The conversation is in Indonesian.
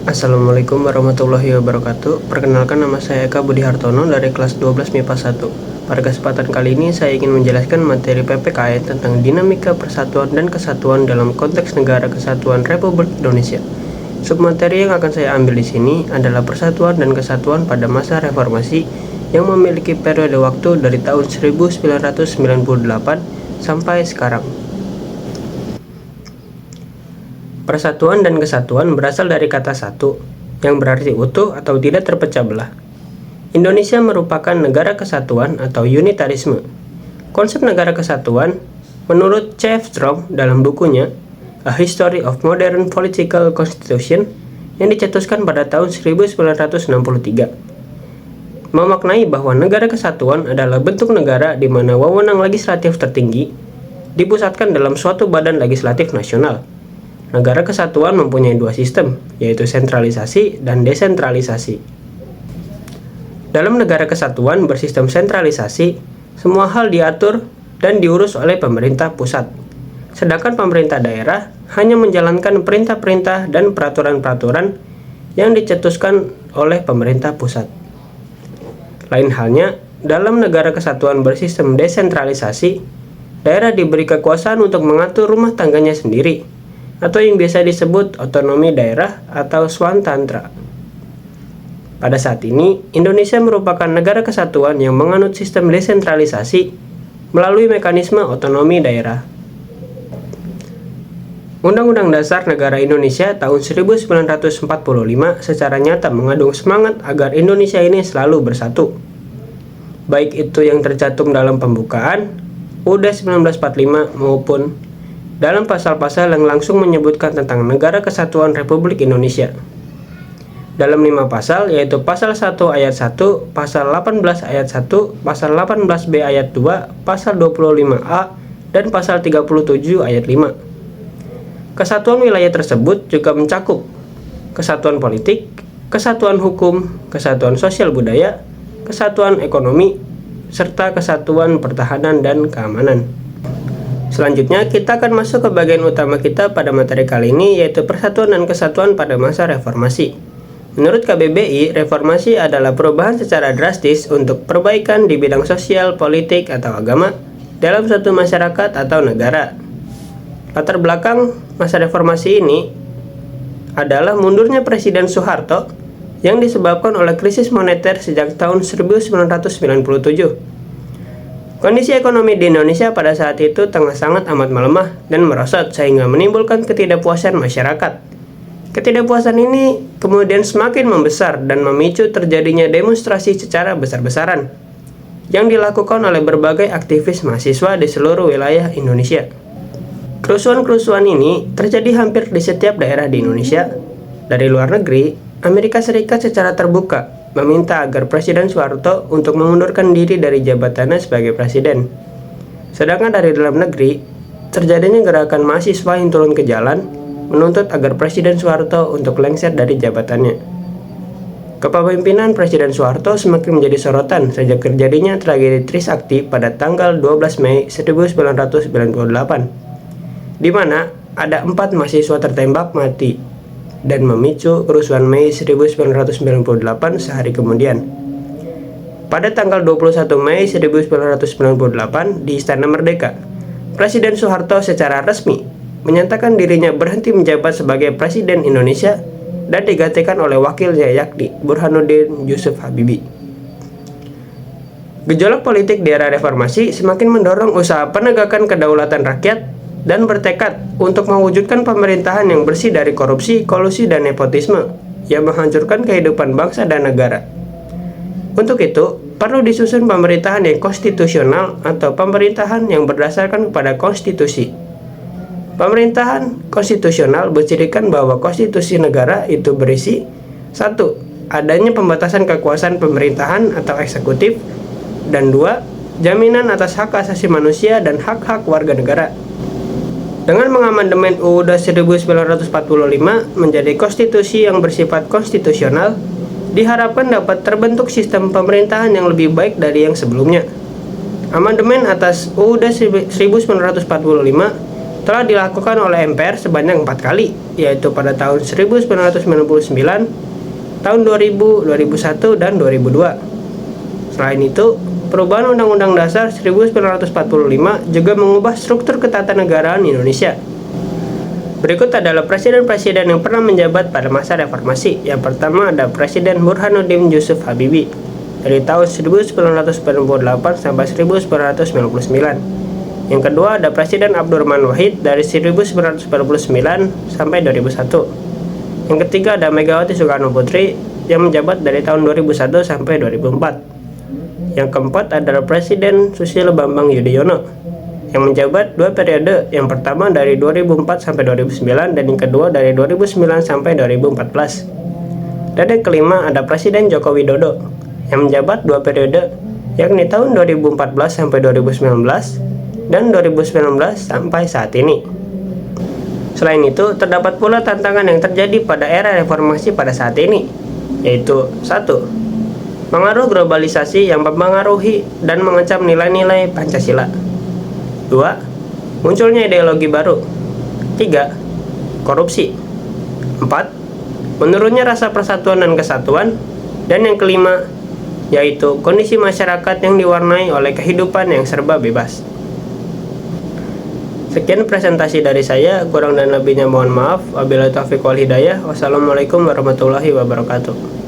Assalamualaikum warahmatullahi wabarakatuh. Perkenalkan, nama saya Eka Budi Hartono dari kelas 12 MIPA 1. Pada kesempatan kali ini saya ingin menjelaskan materi PPKN tentang dinamika persatuan dan kesatuan dalam konteks Negara Kesatuan Republik Indonesia. Submateri yang akan saya ambil di sini adalah persatuan dan kesatuan pada masa reformasi yang memiliki periode waktu dari tahun 1998 sampai sekarang. Persatuan dan kesatuan berasal dari kata satu, yang berarti utuh atau tidak terpecah belah. Indonesia merupakan negara kesatuan atau unitarisme. Konsep negara kesatuan, menurut C.F. Strong dalam bukunya A History of Modern Political Constitution yang dicetuskan pada tahun 1963, memaknai bahwa negara kesatuan adalah bentuk negara di mana wewenang legislatif tertinggi dipusatkan dalam suatu badan legislatif nasional. Negara kesatuan mempunyai dua sistem, yaitu sentralisasi dan desentralisasi. Dalam negara kesatuan bersistem sentralisasi, semua hal diatur dan diurus oleh pemerintah pusat. Sedangkan pemerintah daerah hanya menjalankan perintah-perintah dan peraturan-peraturan yang dicetuskan oleh pemerintah pusat. Lain halnya, dalam negara kesatuan bersistem desentralisasi, daerah diberi kekuasaan untuk mengatur rumah tangganya sendiri, atau yang biasa disebut otonomi daerah atau swantantra. Pada saat ini, Indonesia merupakan negara kesatuan yang menganut sistem desentralisasi melalui mekanisme otonomi daerah. Undang-Undang Dasar Negara Indonesia tahun 1945 secara nyata mengandung semangat agar Indonesia ini selalu bersatu. Baik itu yang tercantum dalam pembukaan UUD 1945 maupun dalam pasal-pasal yang langsung menyebutkan tentang Negara Kesatuan Republik Indonesia. Dalam 5 pasal, yaitu pasal 1 ayat 1, pasal 18 ayat 1, pasal 18B ayat 2, pasal 25A, dan pasal 37 ayat 5. Kesatuan wilayah tersebut juga mencakup kesatuan politik, kesatuan hukum, kesatuan sosial budaya, kesatuan ekonomi, serta kesatuan pertahanan dan keamanan. Selanjutnya, kita akan masuk ke bagian utama kita pada materi kali ini, yaitu persatuan dan kesatuan pada masa reformasi. Menurut KBBI, reformasi adalah perubahan secara drastis untuk perbaikan di bidang sosial, politik, atau agama dalam suatu masyarakat atau negara. Latar belakang masa reformasi ini adalah mundurnya Presiden Soeharto yang disebabkan oleh krisis moneter sejak tahun 1997. Kondisi ekonomi di Indonesia pada saat itu tengah sangat amat melemah dan merosot sehingga menimbulkan ketidakpuasan masyarakat. Ketidakpuasan ini kemudian semakin membesar dan memicu terjadinya demonstrasi secara besar-besaran yang dilakukan oleh berbagai aktivis mahasiswa di seluruh wilayah Indonesia. Kerusuhan-kerusuhan ini terjadi hampir di setiap daerah di Indonesia. Dari luar negeri, Amerika Serikat secara terbuka meminta agar Presiden Soeharto untuk mengundurkan diri dari jabatannya sebagai presiden. Sedangkan dari dalam negeri, terjadinya gerakan mahasiswa yang turun ke jalan menuntut agar Presiden Soeharto untuk lengser dari jabatannya. Kepemimpinan Presiden Soeharto semakin menjadi sorotan sejak terjadinya tragedi Trisakti pada tanggal 12 Mei 1998, di mana ada 4 mahasiswa tertembak mati dan memicu kerusuhan Mei 1998 sehari kemudian. Pada tanggal 21 Mei 1998 di Istana Merdeka, Presiden Soeharto secara resmi menyatakan dirinya berhenti menjabat sebagai Presiden Indonesia dan digantikan oleh wakilnya yakni Burhanuddin Yusuf Habibie. Gejolak politik di era reformasi semakin mendorong usaha penegakan kedaulatan rakyat dan bertekad untuk mewujudkan pemerintahan yang bersih dari korupsi, kolusi, dan nepotisme yang menghancurkan kehidupan bangsa dan negara. Untuk itu, perlu disusun pemerintahan yang konstitusional atau pemerintahan yang berdasarkan kepada konstitusi. Pemerintahan konstitusional bercirikan bahwa konstitusi negara itu berisi 1. Adanya pembatasan kekuasaan pemerintahan atau eksekutif, dan 2. Jaminan atas hak asasi manusia dan hak-hak warga negara. Dengan mengamandemen UUD 1945 menjadi konstitusi yang bersifat konstitusional, diharapkan dapat terbentuk sistem pemerintahan yang lebih baik dari yang sebelumnya. Amandemen atas UUD 1945 telah dilakukan oleh MPR sebanyak 4 kali, yaitu pada tahun 1999, tahun 2000, 2001, dan 2002. Selain itu, perubahan Undang-Undang Dasar 1945 juga mengubah struktur ketatanegaraan Indonesia. Berikut adalah presiden-presiden yang pernah menjabat pada masa reformasi. Yang pertama ada Presiden Burhanuddin Yusuf Habibie dari tahun 1998 sampai 1999. Yang kedua ada Presiden Abdurrahman Wahid dari 1949 sampai 2001. Yang ketiga ada Megawati Soekarno Putri yang menjabat dari tahun 2001 sampai 2004. Yang keempat adalah Presiden Susilo Bambang Yudhoyono yang menjabat 2 periode, yang pertama dari 2004 sampai 2009 dan yang kedua dari 2009 sampai 2014. Dan yang kelima ada Presiden Joko Widodo yang menjabat 2 periode, yakni tahun 2014 sampai 2019 dan 2019 sampai saat ini. Selain itu, terdapat pula tantangan yang terjadi pada era reformasi pada saat ini, yaitu 1. Pengaruh globalisasi yang mempengaruhi dan mengancam nilai-nilai Pancasila. 2. Munculnya ideologi baru. 3. Korupsi. 4. Menurunnya rasa persatuan dan kesatuan. Dan yang kelima, yaitu kondisi masyarakat yang diwarnai oleh kehidupan yang serba bebas. Sekian presentasi dari saya, kurang dan lebihnya mohon maaf. Wabillahi taufiq wal hidayah. Wassalamualaikum warahmatullahi wabarakatuh.